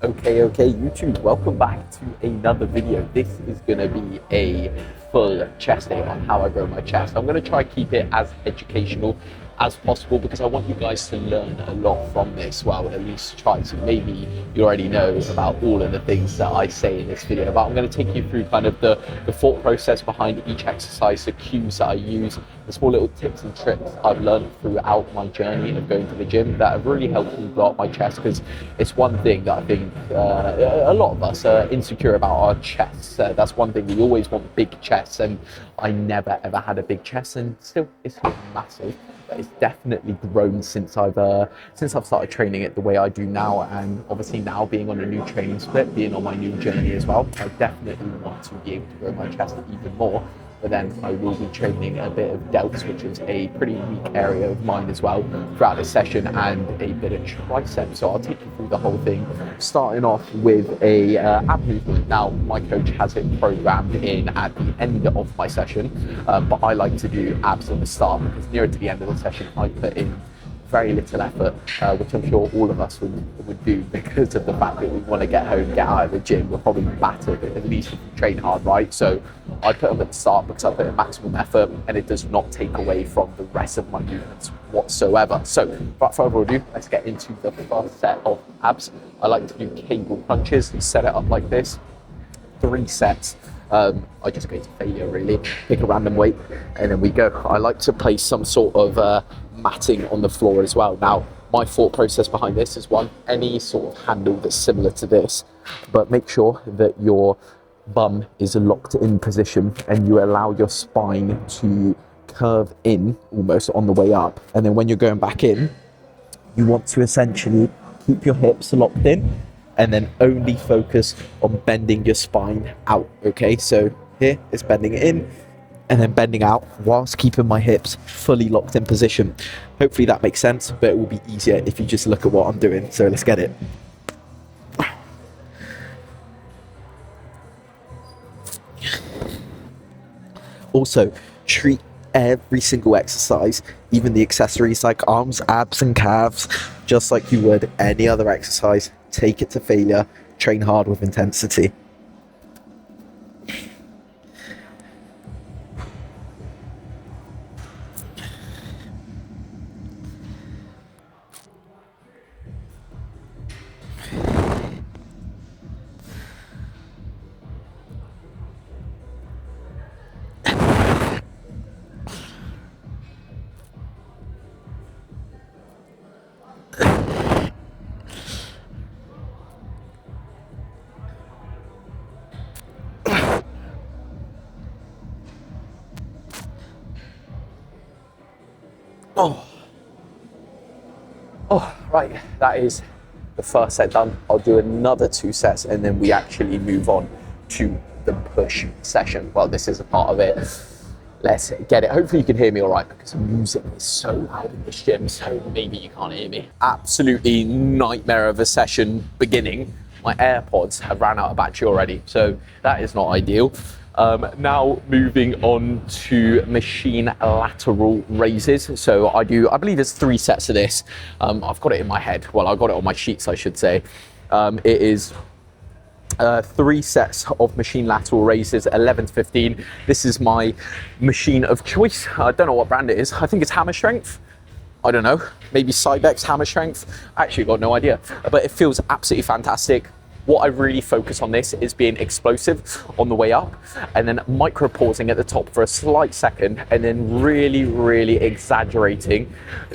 Okay, YouTube, welcome back to another video. This is going to be a full chest day on how I grow my chest. I'm going to try to keep it as educational as possible because I want you guys to learn a lot from this. Well, at least try to. Maybe you already know about all of the things that I say in this video, but I'm going to take you through kind of the thought process behind each exercise, the cues that I use, the small little tips and tricks I've learned throughout my journey of going to the gym that have really helped me blow up my chest, because it's one thing that I think a lot of us are insecure about our chests. That's one thing, we always want big chests, and I never ever had a big chest, and still it's not massive, but it's definitely grown since I've started training it the way I do now. And obviously now being on a new training split, being on my new journey as well, I definitely want to be able to grow my chest even more. But then I will be training a bit of delts, which is a pretty weak area of mine as well, throughout this session, and a bit of triceps. So I'll take you through the whole thing, starting off with a ab movement. Now, my coach has it programmed in at the end of my session, but I like to do abs at the start, because nearer to the end of the session, I put in very little effort, which I'm sure all of us would do, because of the fact that we want to get home, get out of the gym. We're probably battered, at least if you train hard, right? So I put them at the start because I put in maximum effort, and it does not take away from the rest of my movements whatsoever. So without further ado, let's get into the first set of abs. I like to do cable punches and set it up like this. 3 sets. I just go to failure really, pick a random weight, and then we go. I like to place some sort of matting on the floor as well. Now, my thought process behind this is, one, any sort of handle that's similar to this, but make sure that your bum is locked in position and you allow your spine to curve in almost on the way up. And then when you're going back in, you want to essentially keep your hips locked in, and then only focus on bending your spine out, okay? So here it's bending in and then bending out whilst keeping my hips fully locked in position. Hopefully that makes sense, but it will be easier if you just look at what I'm doing. So let's get it. Also, treat every single exercise, even the accessories like arms, abs and calves, just like you would any other exercise. Take it to failure, train hard with intensity. Right, that is the first set done. I'll do another 2 sets and then we actually move on to the push session. Well, this is a part of it. Let's get it. Hopefully you can hear me all right, because the music is so loud in this gym, so maybe you can't hear me. Absolutely nightmare of a session beginning. My AirPods have ran out of battery already, so that is not ideal. Now moving on to machine lateral raises. So I believe there's 3 sets of this. I've got it in my head. Well, I got it on my sheets, I should say. It is 3 sets of machine lateral raises, 11 to 15. This is my machine of choice. I don't know what brand it is. I think it's Hammer Strength. I don't know, maybe Cybex Hammer Strength. I actually got no idea, but it feels absolutely fantastic. What I really focus on this is being explosive on the way up, and then micro pausing at the top for a slight second, and then really exaggerating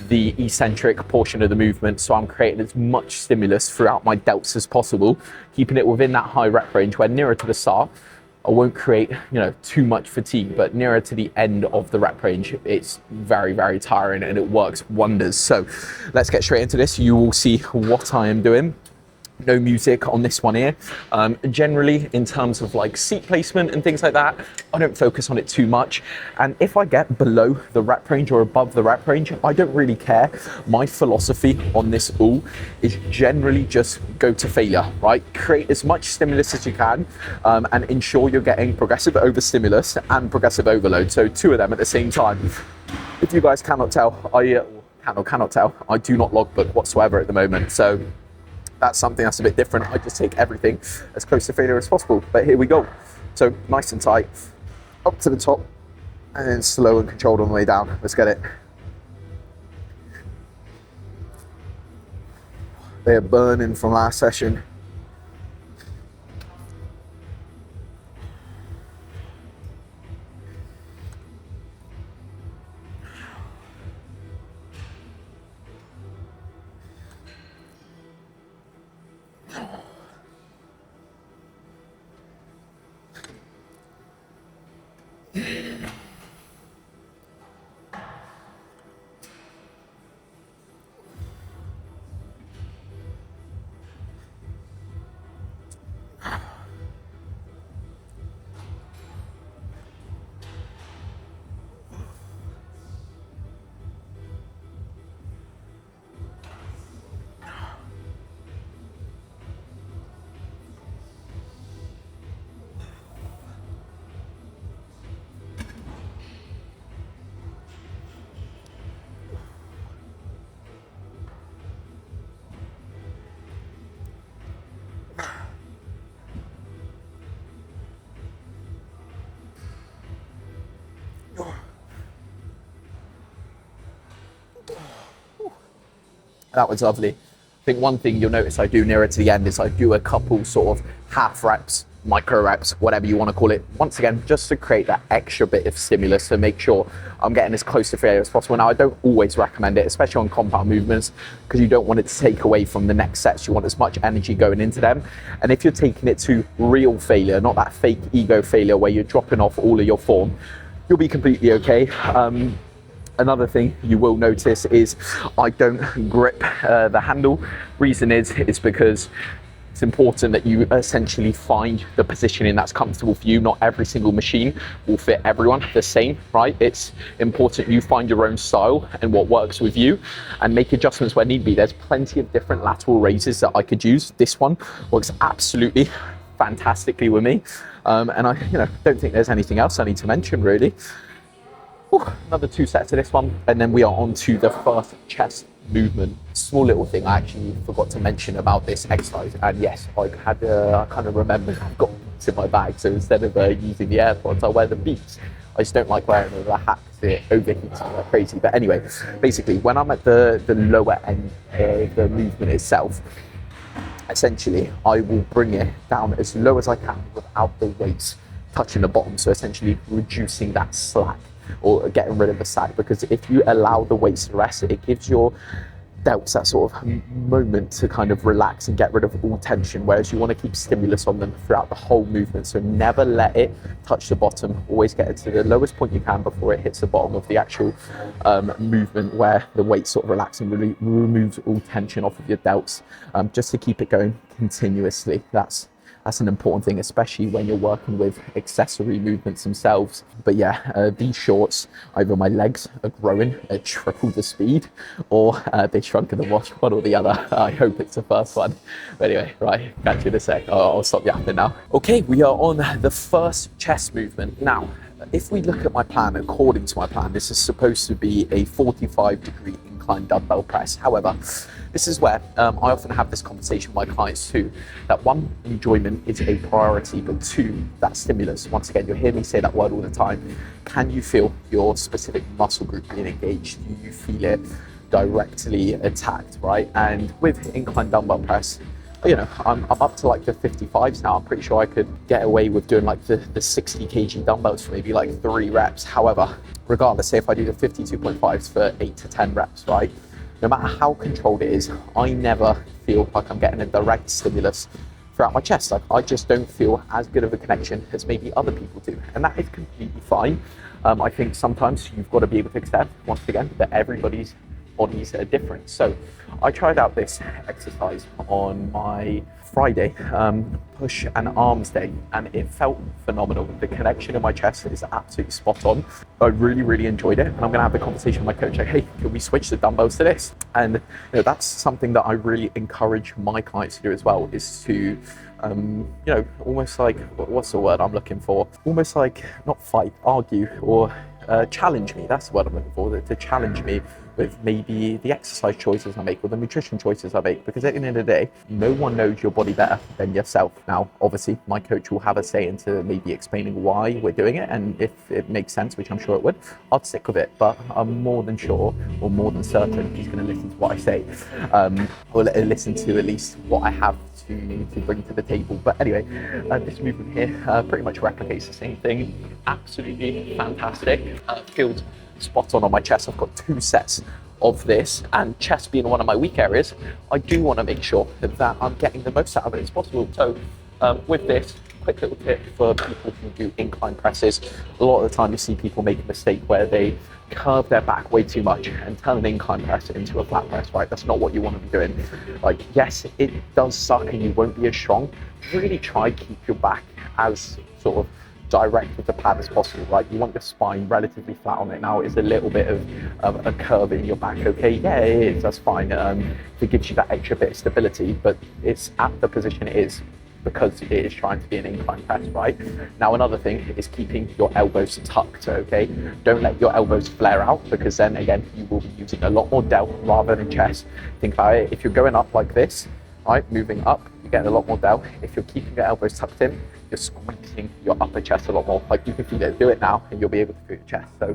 the eccentric portion of the movement. So I'm creating as much stimulus throughout my delts as possible, keeping it within that high rep range, where nearer to the start, I won't create, too much fatigue, but nearer to the end of the rep range, it's very tiring and it works wonders. So let's get straight into this. You will see what I am doing. No music on this one here. Generally, in terms of like seat placement and things like that, I don't focus on it too much. And if I get below the rep range or above the rep range, I don't really care. My philosophy on this all is generally just go to failure, right? Create as much stimulus as you can, and ensure you're getting progressive overstimulus and progressive overload. So 2 of them at the same time. If you guys cannot tell, I do not logbook whatsoever at the moment. So that's something that's a bit different. I just take everything as close to failure as possible. But here we go. So nice and tight, up to the top, and then slow and controlled on the way down. Let's get it. They're burning from last session. That was lovely. I think one thing you'll notice I do nearer to the end is I do a couple sort of half reps, micro reps, whatever you want to call it. Once again, just to create that extra bit of stimulus to make sure I'm getting as close to failure as possible. Now, I don't always recommend it, especially on compound movements, because you don't want it to take away from the next sets. You want as much energy going into them. And if you're taking it to real failure, not that fake ego failure where you're dropping off all of your form, you'll be completely okay. Another thing you will notice is I don't grip the handle. Reason is because it's important that you essentially find the positioning that's comfortable for you. Not every single machine will fit everyone the same, right? It's important you find your own style and what works with you and make adjustments where need be. There's plenty of different lateral raises that I could use. This one works absolutely fantastically with me. And I don't think there's anything else I need to mention really. Another 2 sets of this one, and then we are on to the first chest movement. Small little thing I actually forgot to mention about this exercise, and yes, I kind of remembered I've got Beats in my bag, so instead of using the AirPods, I wear the Beats. I just don't like wearing the hat because it overheats me like crazy. But anyway, basically, when I'm at the lower end of the movement itself, essentially, I will bring it down as low as I can without the weights touching the bottom, so essentially reducing that slack or getting rid of the sag, because if you allow the weights to rest, it gives your delts that sort of moment to kind of relax and get rid of all tension, whereas you want to keep stimulus on them throughout the whole movement. So never let it touch the bottom. Always get it to the lowest point you can before it hits the bottom of the actual movement, where the weight sort of relaxes and really removes all tension off of your delts, just to keep it going continuously. That's an important thing, especially when you're working with accessory movements themselves. But yeah, these shorts, either my legs are growing at triple the speed, or they shrunk in the wash, one or the other. I hope it's the first one. But anyway, right, catch you in a sec. I'll stop yapping now. Okay, we are on the first chest movement. Now, if we look at my plan, according to my plan, this is supposed to be a 45-degree incline dumbbell press. However, this is where I often have this conversation with my clients too, that one, enjoyment is a priority, but two, that stimulus. Once again, you'll hear me say that word all the time. Can you feel your specific muscle group being engaged? Do you feel it directly attacked, right? And with incline dumbbell press, I'm up to like the 55s now. I'm pretty sure I could get away with doing like the 60 kg dumbbells for maybe like 3 reps. However, regardless, say if I do the 52.5s for 8 to 10 reps, right? No matter how controlled it is, I never feel like I'm getting a direct stimulus throughout my chest. Like, I just don't feel as good of a connection as maybe other people do. And that is completely fine. I think sometimes you've got to be able to accept, once again, that everybody's bodies are different. So I tried out this exercise on my Friday, push and arms day, and it felt phenomenal. The connection in my chest is absolutely spot on. I really, really enjoyed it. And I'm gonna have the conversation with my coach, like, hey, can we switch the dumbbells to this? And that's something that I really encourage my clients to do as well, is to almost like, what's the word I'm looking for? Almost like, not fight, argue, or challenge me. That's the word I'm looking for, to challenge me with maybe the exercise choices I make or the nutrition choices I make, because at the end of the day, no one knows your body better than yourself. Now, obviously, my coach will have a say into maybe explaining why we're doing it, and if it makes sense, which I'm sure it would, I'd stick with it. But I'm more than sure, or more than certain, he's going to listen to what I say, or listen to at least what I have to bring to the table. But anyway, this movement here pretty much replicates the same thing. Absolutely fantastic. Feels spot on my chest. I've got 2 sets of this, and chest being one of my weak areas, I do want to make sure that I'm getting the most out of it as possible. So with this, quick little tip for people who do incline presses. A lot of the time you see people make a mistake where they curve their back way too much and turn an incline press into a flat press, right? That's not what you want to be doing. Like, yes, it does suck and you won't be as strong. Really try to keep your back as sort of direct with the pad as possible, right? You want your spine relatively flat on it. Now, it's a little bit of a curve in your back, okay? Yeah, it is, that's fine. It gives you that extra bit of stability, but it's at the position it is because it is trying to be an incline press, right? Now, another thing is keeping your elbows tucked, okay? Don't let your elbows flare out, because then again, you will be using a lot more delt rather than chest. Think about it, if you're going up like this, right, moving up, you're getting a lot more delt. If you're keeping your elbows tucked in, you're squeezing your upper chest a lot more. Like, you can feel it, do it now, and you'll be able to feel your chest. So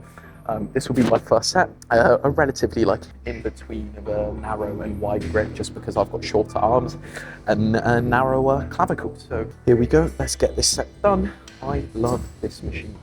this will be my first set, a relatively like in between of a narrow and wide grip, just because I've got shorter arms and a narrower clavicle. So here we go, let's get this set done. I love this machine.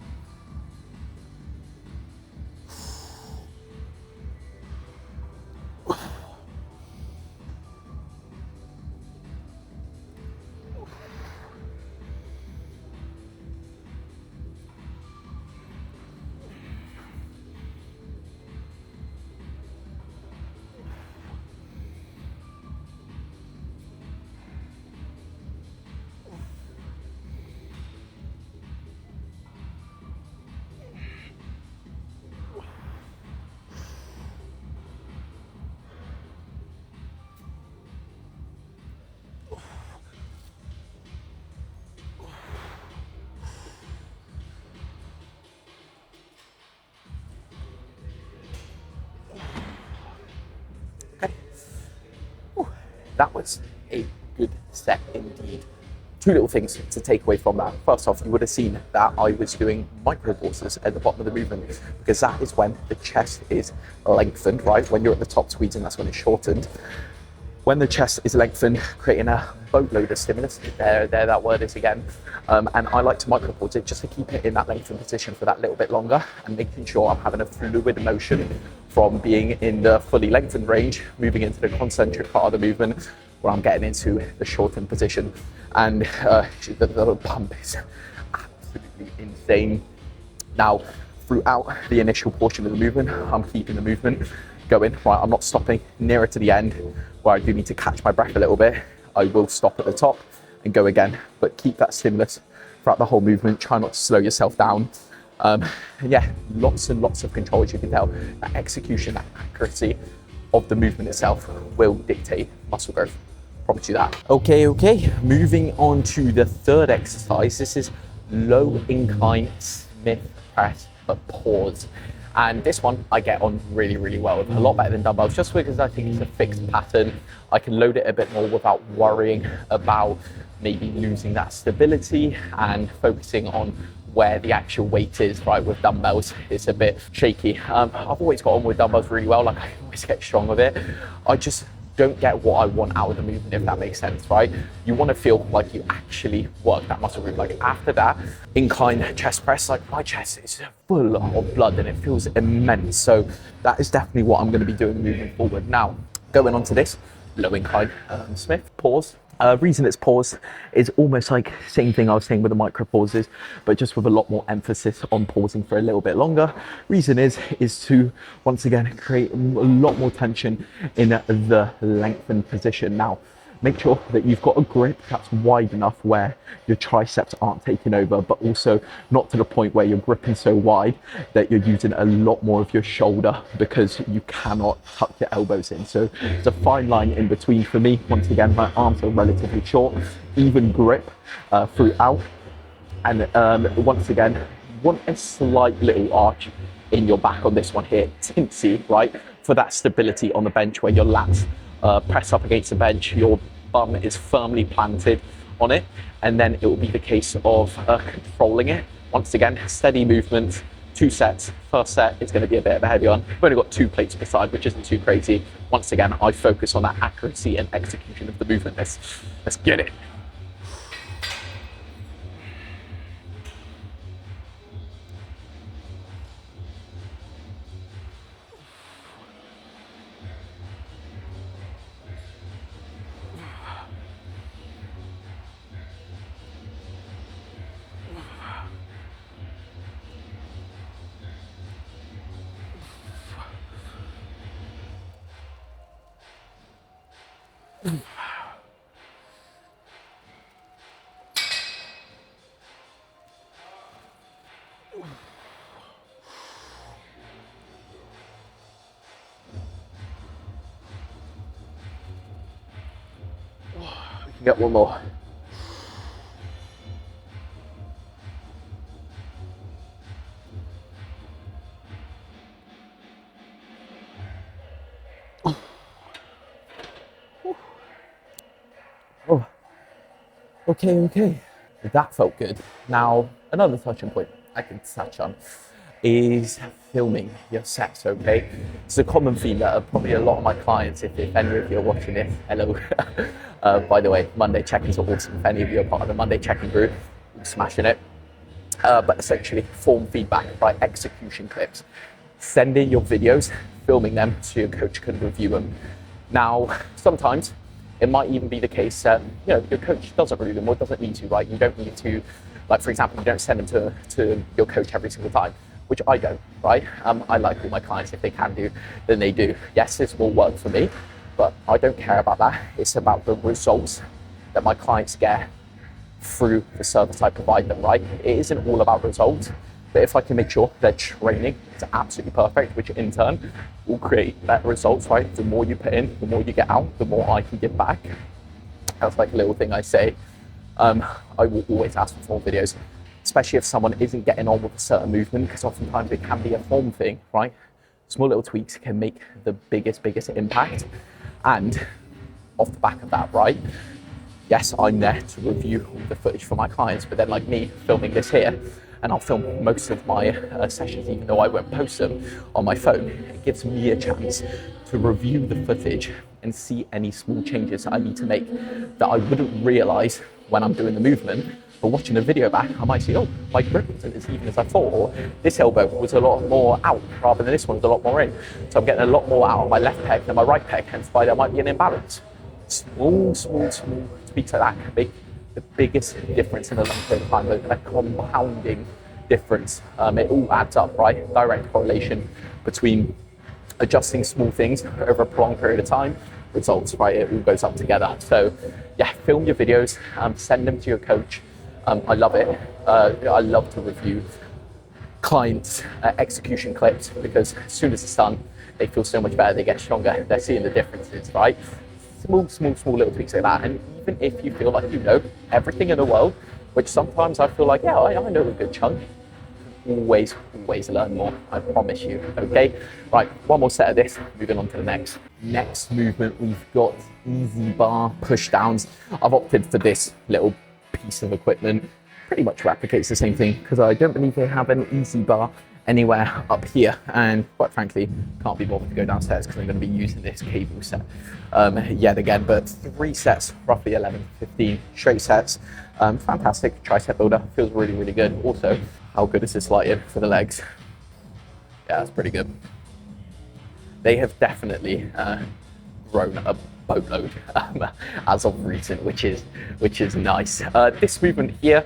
That was a good set indeed. 2 little things to take away from that. First off, you would have seen that I was doing micro pauses at the bottom of the movement, because that is when the chest is lengthened, right? When you're at the top squeezing, that's when it's shortened. When the chest is lengthened, creating a boatload of stimulus, there that word is again. And I like to micro pause it just to keep it in that lengthened position for that little bit longer, and making sure I'm having a fluid motion from being in the fully lengthened range, moving into the concentric part of the movement, where I'm getting into the shortened position. And the pump is absolutely insane. Now, throughout the initial portion of the movement, I'm keeping the movement going, right? I'm not stopping. Nearer to the end, where I do need to catch my breath a little bit, I will stop at the top and go again, but keep that stimulus throughout the whole movement. Try not to slow yourself down. And yeah, lots and lots of control, as you can tell. That execution, that accuracy of the movement itself will dictate muscle growth. Promise you that. Okay, moving on to the third exercise. This is low incline Smith press, but pause. And this one I get on really, really well, a lot better than dumbbells, just because I think it's a fixed pattern. I can load it a bit more without worrying about maybe losing that stability and focusing on where the actual weight is, right? With dumbbells, it's a bit shaky. I've always got on with dumbbells really well, like I always get strong with it. I just don't get what I want out of the movement, if that makes sense, right? You want to feel like you actually work that muscle group. Like after that incline chest press, like my chest is full of blood and it feels immense. So that is definitely what I'm going to be doing moving forward. Now, going on to this low incline Smith pause. Reason it's paused is almost like same thing I was saying with the micro pauses, but just with a lot more emphasis on pausing for a little bit longer. Reason is to once again create a lot more tension in the lengthened position. Now, make sure that you've got a grip that's wide enough where your triceps aren't taking over, but also not to the point where you're gripping so wide that you're using a lot more of your shoulder because you cannot tuck your elbows in. So it's a fine line in between for me. Once again, my arms are relatively short, even grip throughout. And once again, you want a slight little arch in your back on this one here, tinsy, right? for that stability on the bench where your lats press up against the bench, your bum is firmly planted on it, and then it will be the case of controlling it. Once again, steady movements, 2 sets. First set is going to be a bit of a heavy one. We've only got 2 plates per side, which isn't too crazy. Once again, I focus on that accuracy and execution of the movement. Let's get it. We can get one more. Oh, okay. That felt good. Now, another touching point I can touch on is filming your sets, okay? It's a common theme that probably a lot of my clients, if any of you are watching this, hello. By the way, Monday check-ins are awesome. If any of you are part of the Monday check-in group, I'm smashing it. But essentially, form feedback, right? Execution clips. Send in your videos, filming them so your coach can review them. Now, sometimes it might even be the case that your coach doesn't review them or doesn't need to, right? You don't need to, like for example, you don't send them to your coach every single time, which I don't, right? I like all my clients, if they can do, then they do. Yes, this will work for me, but I don't care about that. It's about the results that my clients get through the service I provide them, right? It isn't all about results, but if I can make sure their training is absolutely perfect, which in turn will create better results, right? The more you put in, the more you get out, the more I can give back. That's like a little thing I say. I will always ask for more videos, especially if someone isn't getting on with a certain movement, because oftentimes it can be a form thing, right? Small little tweaks can make the biggest impact. And off the back of that, right? Yes, I'm there to review the footage for my clients, but then like me filming this here, and I'll film most of my sessions, even though I won't post them on my phone. It gives me a chance to review the footage and see any small changes I need to make that I wouldn't realize when I'm doing the movement. But watching the video back, I might see, oh, my grip wasn't as even as I thought, or this elbow was a lot more out rather than this one was a lot more in. So I'm getting a lot more out of my left pec than my right pec, hence why there might be an imbalance. Small tweaks like that can make the biggest difference in a long period of time, a compounding difference. It all adds up, right? Direct correlation between adjusting small things over a prolonged period of time, results, right? It all goes up together. So yeah, film your videos, send them to your coach. I love it. I love to review clients' execution clips, because as soon as it's done, they feel so much better, they get stronger, they're seeing the differences, right? Small little tweaks like that. And even if you feel like you know everything in the world, which sometimes I feel like, yeah, I know a good chunk, always learn more, I promise you, okay? Right, one more set of this, moving on to the next. Next movement, we've got easy bar push downs. I've opted for this little piece of equipment, pretty much replicates the same thing, because I don't believe they have an easy bar anywhere up here, and quite frankly can't be bothered to go downstairs because I'm going to be using this cable set yet again. But 3 sets, roughly 11 to 15 straight sets. Fantastic tricep builder, feels really good. Also, how good is this lighting for the legs? Yeah, that's pretty good. They have definitely grown a boatload as of recent, which is nice. This movement here,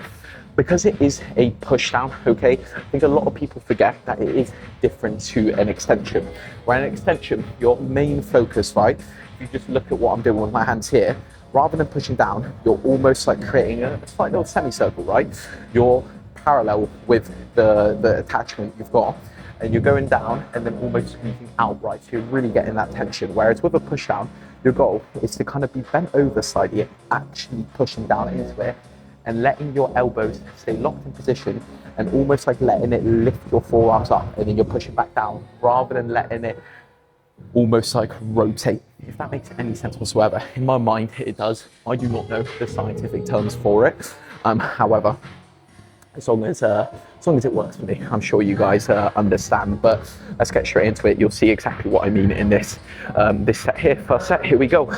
because it is a push down, okay, I think a lot of people forget that it is different to an extension. Where an extension, your main focus, right, if you just look at what I'm doing with my hands here, rather than pushing down, you're almost like creating a slight little semicircle, right? You're parallel with the attachment you've got, and you're going down and then almost squeezing out, right? So you're really getting that tension. Whereas with a push down, your goal is to kind of be bent over slightly, actually pushing down into it, and letting your elbows stay locked in position, and almost like letting it lift your forearms up, and then you're pushing back down, rather than letting it almost like rotate, if that makes any sense whatsoever. In my mind, it does. I do not know the scientific terms for it. However, as long as it works for me, I'm sure you guys understand. But let's get straight into it. You'll see exactly what I mean in this set here. First set, here we go.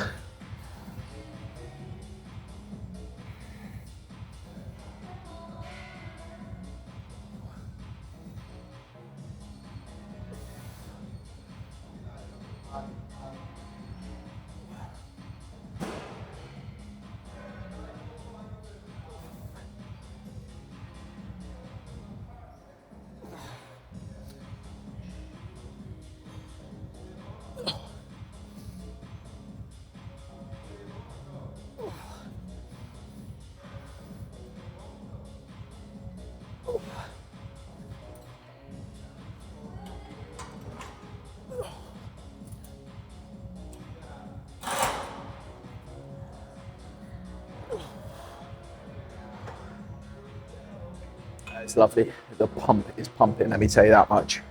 It's lovely. The pump is pumping, let me tell you that much.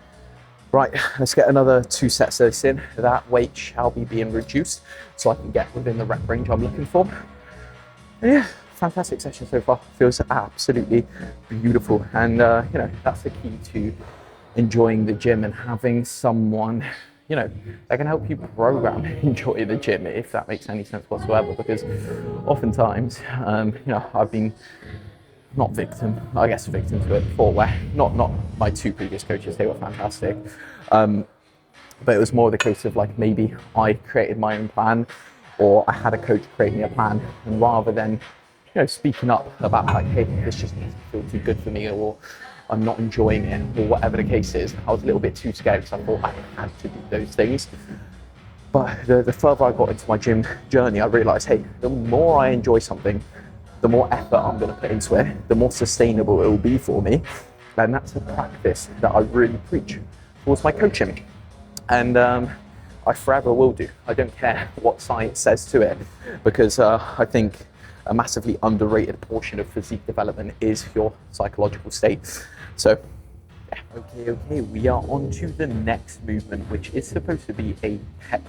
Right, let's get another 2 sets of this in. That weight shall be being reduced so I can get within the rep range I'm looking for. And yeah, fantastic session so far. Feels absolutely beautiful. And you know, that's the key to enjoying the gym and having someone, you know, that can help you program enjoy the gym, if that makes any sense whatsoever. Because oftentimes, you know, I've been victim to it before, where not my 2 previous coaches, they were fantastic, but it was more the case of like, maybe I created my own plan, or I had a coach create me a plan, and rather than, you know, speaking up about like, hey, this just doesn't feel too good for me, or I'm not enjoying it, or whatever the case is, I was a little bit too scared because I thought I had to do those things. But the further I got into my gym journey, I realized, hey, the more I enjoy something, the more effort I'm going to put into it, the more sustainable it will be for me. And that's a practice that I really preach towards my coaching. And I forever will do. I don't care what science says to it, because I think a massively underrated portion of physique development is your psychological state. So, yeah, okay, we are on to the next movement, which is supposed to be a pec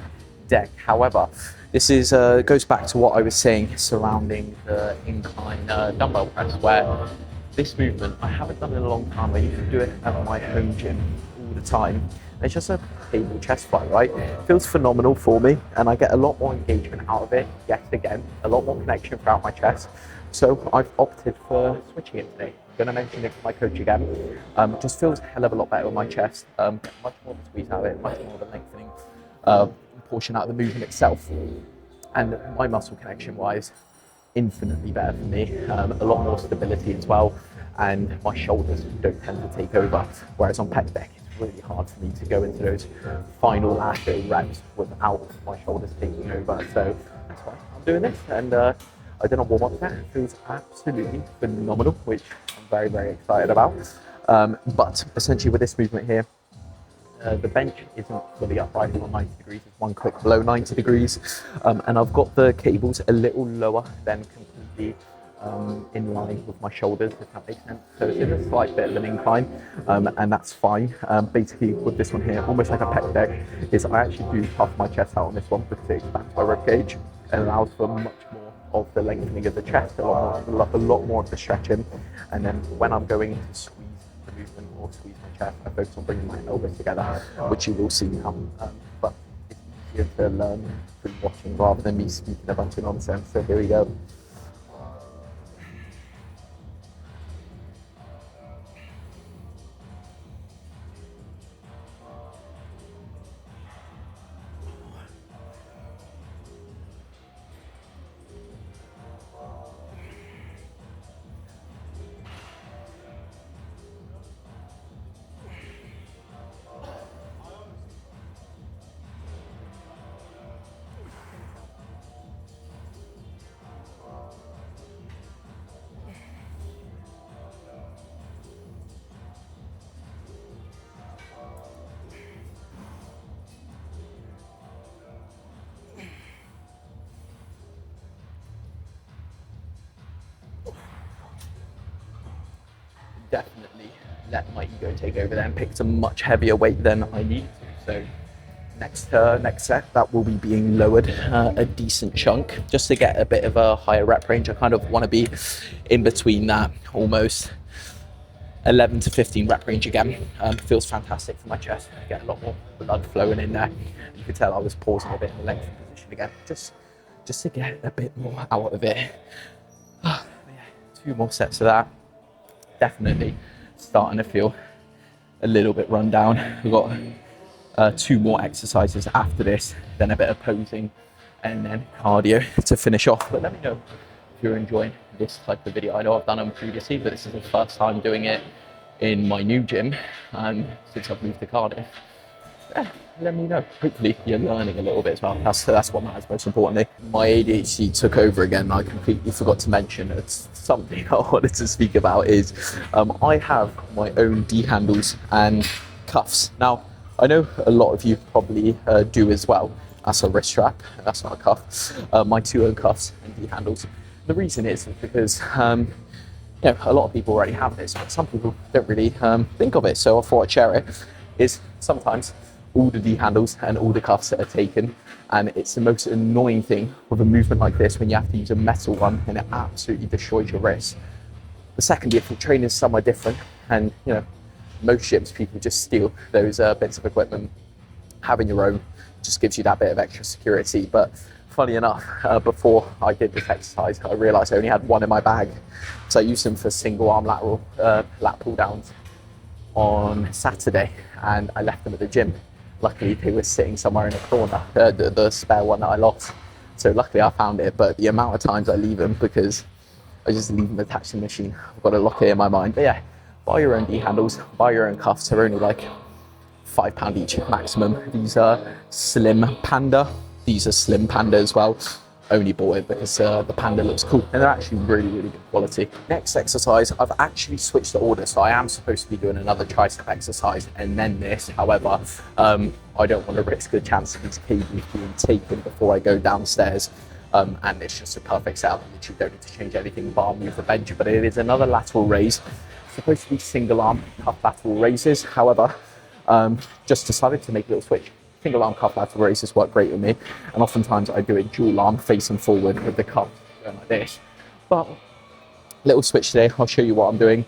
deck. However, this is goes back to what I was saying surrounding the incline dumbbell press, where this movement I haven't done in a long time. I used to do it at my home gym all the time. And it's just a cable chest fly, right? It feels phenomenal for me, and I get a lot more engagement out of it. Yet again, a lot more connection throughout my chest. So I've opted for switching it today. I'm going to mention it to my coach again. It just feels a hell of a lot better with my chest. Much more to squeeze out of it, much more of the lengthening portion out of the movement itself, and my muscle connection wise, infinitely better for me. A lot more stability as well, and my shoulders don't tend to take over, whereas on pec deck it's really hard for me to go into those final last reps without my shoulders taking over. So that's why I'm doing this, and I did a warm-up set. It feels absolutely phenomenal, which I'm very, very excited about. But essentially with this movement here, the bench isn't fully upright on 90 degrees, it's one click below 90 degrees. And I've got the cables a little lower than completely in line with my shoulders, if that makes sense. So it's in a slight bit of an incline, and that's fine. Basically with this one here, almost like a pec deck, is I actually do puff my chest out on this one because it expands my rib cage and allows for much more of the lengthening of the chest, a lot more of the stretching. And then when I'm going to squeeze the movement or squeeze my chest, I focus on bringing my elbows together, which you will see now. But it's easier to learn through watching rather than me speaking a bunch of nonsense. So here we go. Definitely let my ego take over there and picked a much heavier weight than I needed to. So Next set, that will be being lowered a decent chunk just to get a bit of a higher rep range. I kind of want to be in between that, almost 11 to 15 rep range again. Feels fantastic for my chest. I get a lot more blood flowing in there. You can tell I was pausing a bit in the lengthened position again, just to get a bit more out of it. Yeah, 2 more sets of that. Definitely starting to feel a little bit run down. We've got 2 more exercises after this, then a bit of posing and then cardio to finish off. But let me know if you're enjoying this type of video. I know I've done them previously, but this is the first time doing it in my new gym since I've moved to Cardiff. Yeah, let me know. Hopefully you're learning a little bit as well. That's what matters most importantly. My ADHD took over again. I completely forgot to mention it's something I wanted to speak about is I have my own D handles and cuffs. Now, I know a lot of you probably do as well. That's a wrist strap, that's not a cuff. My 2 own cuffs and D handles. The reason is because a lot of people already have this, but some people don't really think of it. So I thought I'd share it. Is sometimes all the D handles and all the cuffs that are taken, and it's the most annoying thing with a movement like this when you have to use a metal one and it absolutely destroys your wrist. The second, if you're training somewhere different, and most gyms people just steal those bits of equipment. Having your own just gives you that bit of extra security. But funny enough, before I did this exercise, I realized I only had one in my bag. So I used them for single arm lateral lat pull downs on Saturday, and I left them at the gym. Luckily, they were sitting somewhere in a corner, the spare one that I lost. So luckily I found it, but the amount of times I leave them because I just leave them attached to the machine. I've got to lock it in my mind. But yeah, buy your own D handles, buy your own cuffs. They're only like £5 each maximum. These are Slim Panda. These are Slim Panda as well. Only bought it because the Panda looks cool, and they're actually really, really good quality. Next exercise, I've actually switched the order, so I am supposed to be doing another tricep exercise and then this. However, I don't want to risk the chance of these cables being taken before I go downstairs. And it's just a perfect setup. I literally don't need to change anything bar move the bench, but it is another lateral raise. It's supposed to be single arm cuff lateral raises. However, just decided to make a little switch. Single arm cuff lateral raises work great with me, and oftentimes I do a dual arm facing forward with the cuff going like this. But little switch today, I'll show you what I'm doing.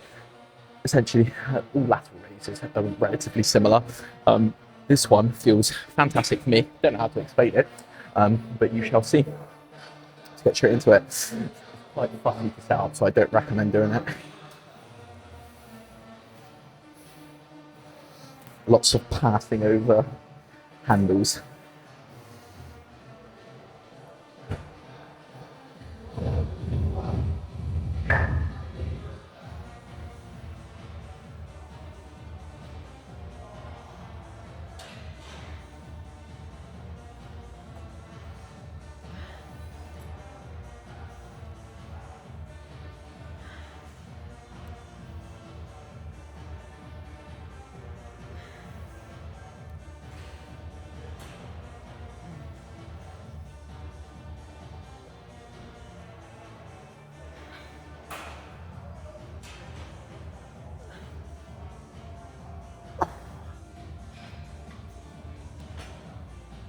Essentially, all lateral raises are relatively similar. This one feels fantastic for me. Don't know how to explain it, but you shall see. Let's get straight into it. It's quite funny to set up, so I don't recommend doing it. Lots of passing over handles.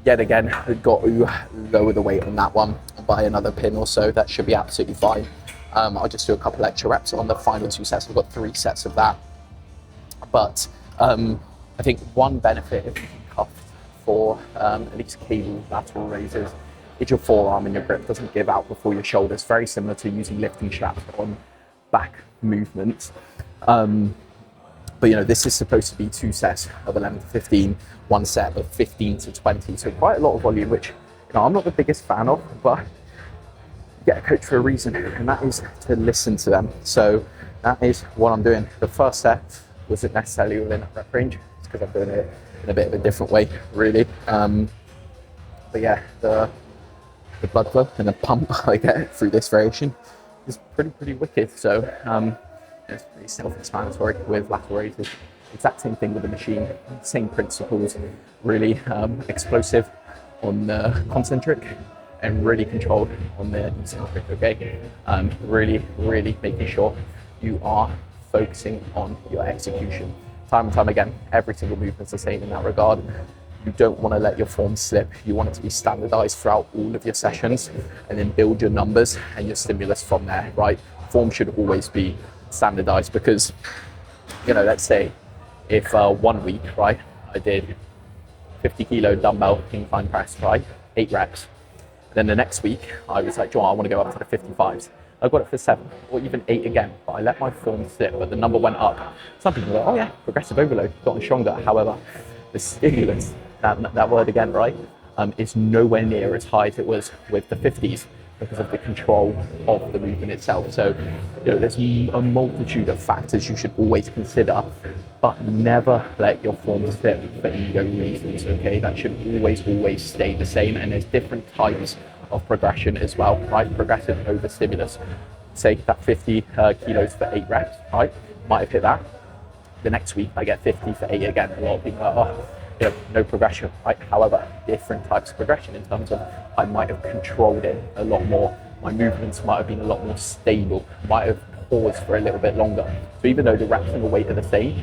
Yet again, I've got to lower the weight on that one by another pin or so. That should be absolutely fine. I'll just do a couple extra reps on the final 2 sets. I've got 3 sets of that. But I think one benefit of cuffed for at least cable lateral raises is your forearm and your grip doesn't give out before your shoulders. Very similar to using lifting straps on back movements. But this is supposed to be 2 sets of 11 to 15, 1 set of 15 to 20. So quite a lot of volume, which I'm not the biggest fan of, but you get a coach for a reason, and that is to listen to them. So that is what I'm doing. The first set wasn't necessarily within that rep range. It's because I'm doing it in a bit of a different way, really. But yeah, the blood flow and the pump I get through this variation is pretty wicked. So it's pretty self-explanatory with lateral raises. Exact same thing with the machine, same principles, really explosive on the concentric and really controlled on the eccentric, okay? Really making sure you are focusing on your execution. Time and time again, every single movement's the same in that regard. You don't want to let your form slip. You want it to be standardized throughout all of your sessions, and then build your numbers and your stimulus from there, right? Form should always be standardized because, you know, let's say if 1 week, right, I did 50 kilo dumbbell incline press, right, 8 reps. Then the next week, I was like, John, I want to go up to the 55s. I got it for 7 or even 8 again, but I let my form slip, but the number went up. Some people were like, oh yeah, progressive overload, gotten stronger. However, the stimulus, that word again, right, is nowhere near as high as it was with the 50s because of the control of the movement itself. So, you know, there's a multitude of factors you should always consider, but never let your form slip for ego reasons, okay? That should always stay the same, and there's different types of progression as well, right? Progressive overstimulus. Say that 50 kilos for 8 reps, right? Might have hit that. The next week I get 50 for 8 again. A lot of people are like, oh, you know, no progression, right? However, different types of progression in terms of I might have controlled it a lot more. My movements might have been a lot more stable, might have paused for a little bit longer. So even though the reps and the weight are the same,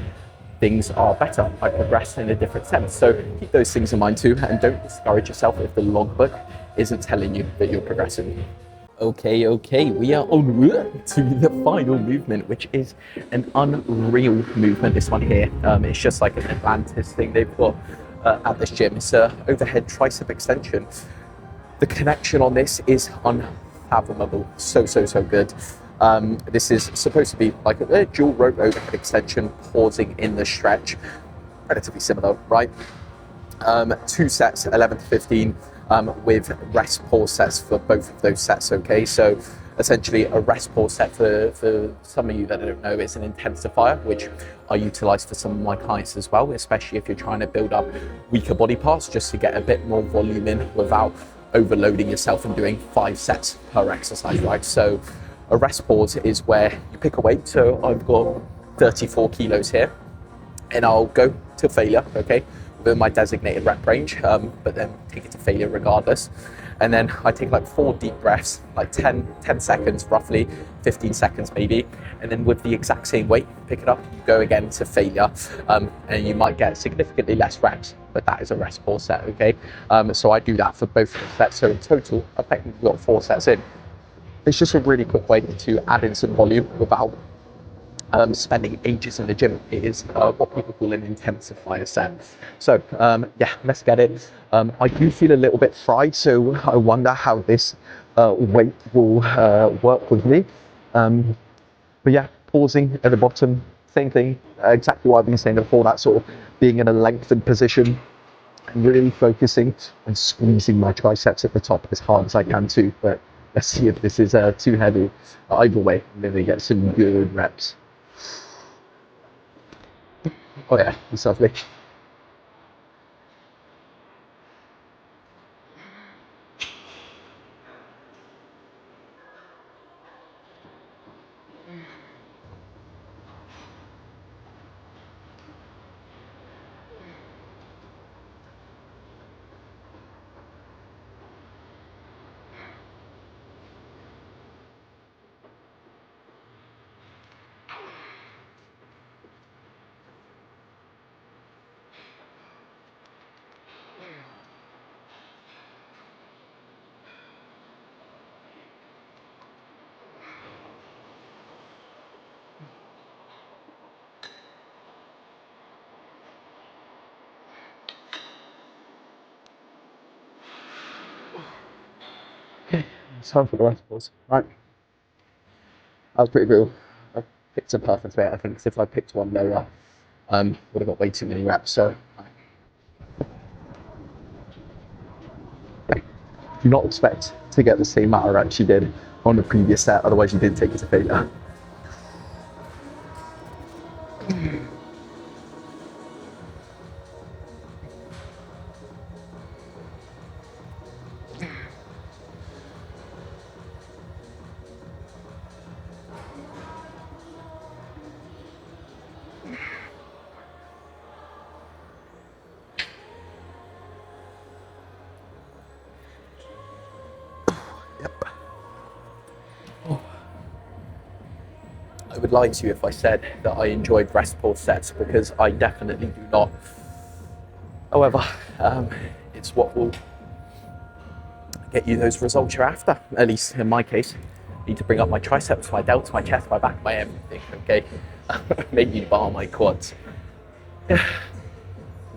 things are better. I progress in a different sense. So keep those things in mind too, and don't discourage yourself if the logbook isn't telling you that you're progressing. Okay, we are on route to the final movement, which is an unreal movement, this one here. It's just like an Atlantis thing they've got at this gym. It's an overhead tricep extension. The connection on this is unfathomable. So good. This is supposed to be like a dual rope overhead extension, pausing in the stretch. Relatively similar, right? 2 sets, 11 to 15. With rest pause sets for both of those sets, okay? So essentially a rest pause set for some of you that don't know, it's an intensifier, which I utilize for some of my clients as well, especially if you're trying to build up weaker body parts just to get a bit more volume in without overloading yourself and doing 5 sets per exercise, right? So a rest pause is where you pick a weight. So I've got 34 kilos here and I'll go to failure, okay? Within my designated rep range, but then take it to failure regardless. And then I take like 4 deep breaths, like 10 seconds roughly, 15 seconds maybe. And then with the exact same weight, pick it up, you go again to failure. And you might get significantly less reps, but that is a rest pause set, okay? So I do that for both sets. So in total, I've technically got 4 sets in. It's just a really quick way to add in some volume without spending ages in the gym. It is what people call an intensifier set. So yeah, let's get it. I do feel a little bit fried, so I wonder how this weight will work with me. But yeah, pausing at the bottom, same thing, exactly what I've been saying before, that sort of being in a lengthened position and really focusing and squeezing my triceps at the top as hard as I can too. But let's see if this is too heavy. Either way, I'm going to get some good reps. Oh yeah, it's lovely. Okay, it's time for the rest pause. Right. That was pretty brutal. I picked a perfect weight, I think, 'cause if I picked one lower, would have got way too many reps. So do not expect to get the same amount of reps you did on the previous set, otherwise you did take it to failure. Yep. Oh. I would lie to you if I said that I enjoyed rest pause sets, because I definitely do not. However, it's what will get you those results you're after, at least in my case. I need to bring up my triceps, my delts, my chest, my back, my everything, okay? Maybe bar my quads.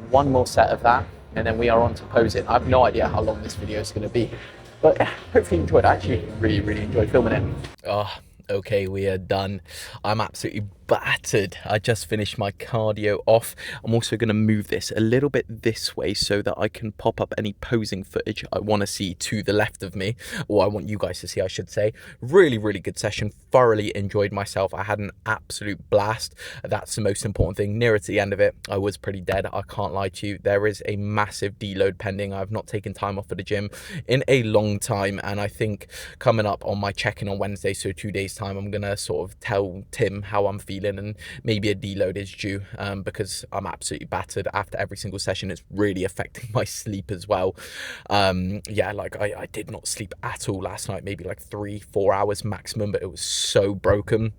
One more set of that, and then we are on to posing. I have no idea how long this video is going to be, but hopefully you enjoyed it. I actually really enjoyed filming it. Oh, okay, we are done. I'm absolutely battered. I just finished my cardio off. I'm also going to move this a little bit this way so that I can pop up any posing footage I want to see to the left of me, or I want you guys to see, I should say. Really good session. Thoroughly enjoyed myself. I had an absolute blast. That's the most important thing. Nearer to the end of it, I was pretty dead. I can't lie to you. There is a massive deload pending. I've not taken time off at the gym in a long time, and I think coming up on my check-in on Wednesday, so 2 days time, I'm gonna sort of tell Tim how I'm feeling, and maybe a deload is due, because I'm absolutely battered after every single session. It's really affecting my sleep as well. Yeah, like I did not sleep at all last night, maybe like 3-4 hours maximum, but it was so broken.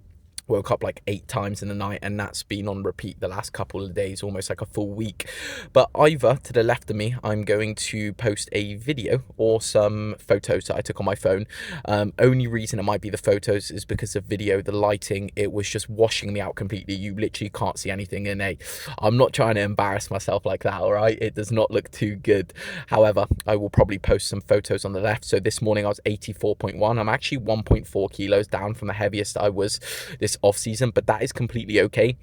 Woke up like 8 times in the night, and that's been on repeat the last couple of days, almost like a full week. But either to the left of me, I'm going to post a video or some photos that I took on my phone. Only reason it might be the photos is because of video, the lighting, it was just washing me out completely. You literally can't see anything in a, I'm not trying to embarrass myself like that, all right? It does not look too good. However, I will probably post some photos on the left. So this morning I was 84.1. I'm actually 1.4 kilos down from the heaviest I was this off season, but that is completely okay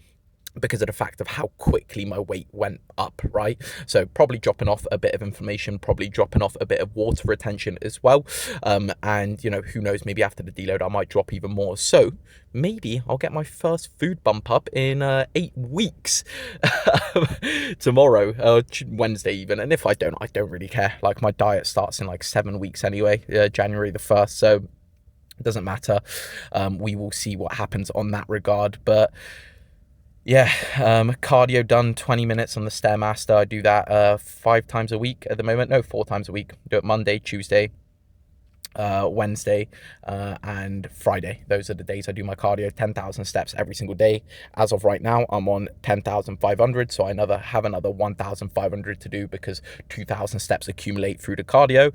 because of the fact of how quickly my weight went up, right? So probably dropping off a bit of inflammation, probably dropping off a bit of water retention as well. And you know, who knows, maybe after the deload I might drop even more. So maybe I'll get my first food bump up in 8 weeks tomorrow, Wednesday even. And if I don't really care. Like, my diet starts in like 7 weeks anyway, January the 1st. So it doesn't matter. We will see what happens on that regard. But yeah, cardio done, 20 minutes on the Stairmaster. I do that 5 times a week at the moment. No, 4 times a week. Do it Monday, Tuesday, Wednesday, and Friday. Those are the days I do my cardio. 10,000 steps every single day. As of right now, I'm on 10,500, so I have another 1,500 to do because 2,000 steps accumulate through the cardio.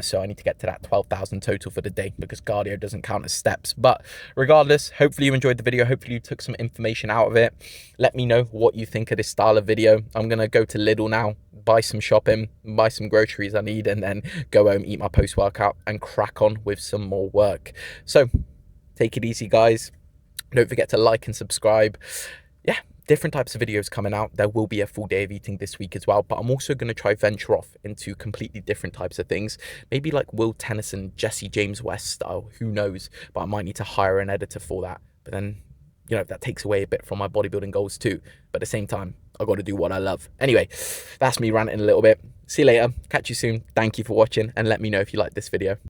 So I need to get to that 12,000 total for the day because cardio doesn't count as steps. But regardless, hopefully you enjoyed the video. Hopefully you took some information out of it. Let me know what you think of this style of video. I'm gonna go to Lidl now, buy some shopping, buy some groceries I need, and then go home, eat my post-workout, and crack on with some more work. So take it easy, guys. Don't forget to like and subscribe. Yeah, different types of videos coming out. There will be a full day of eating this week as well, but I'm also going to try venture off into completely different types of things. Maybe like Will Tennyson, Jesse James West style, who knows, but I might need to hire an editor for that. But then, you know, that takes away a bit from my bodybuilding goals too. But at the same time, I've got to do what I love. Anyway, that's me ranting a little bit. See you later. Catch you soon. Thank you for watching, and let me know if you like this video.